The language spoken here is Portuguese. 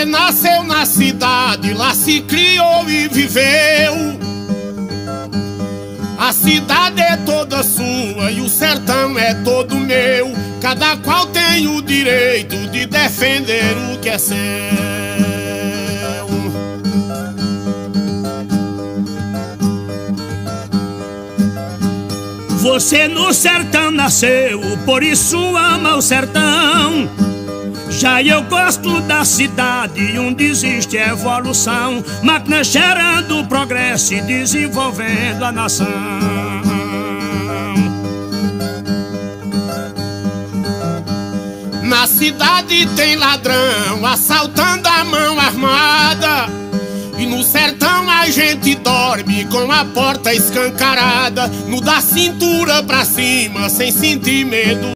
Você nasceu na cidade, lá se criou e viveu. A cidade é toda sua e o sertão é todo meu. Cada qual tem o direito de defender o que é seu. Você no sertão nasceu, por isso ama o sertão. Já eu gosto da cidade onde existe evolução, máquina gerando progresso e desenvolvendo a nação. Na cidade tem ladrão assaltando a mão armada, e no sertão a gente dorme com a porta escancarada, no da cintura pra cima sem sentir medo.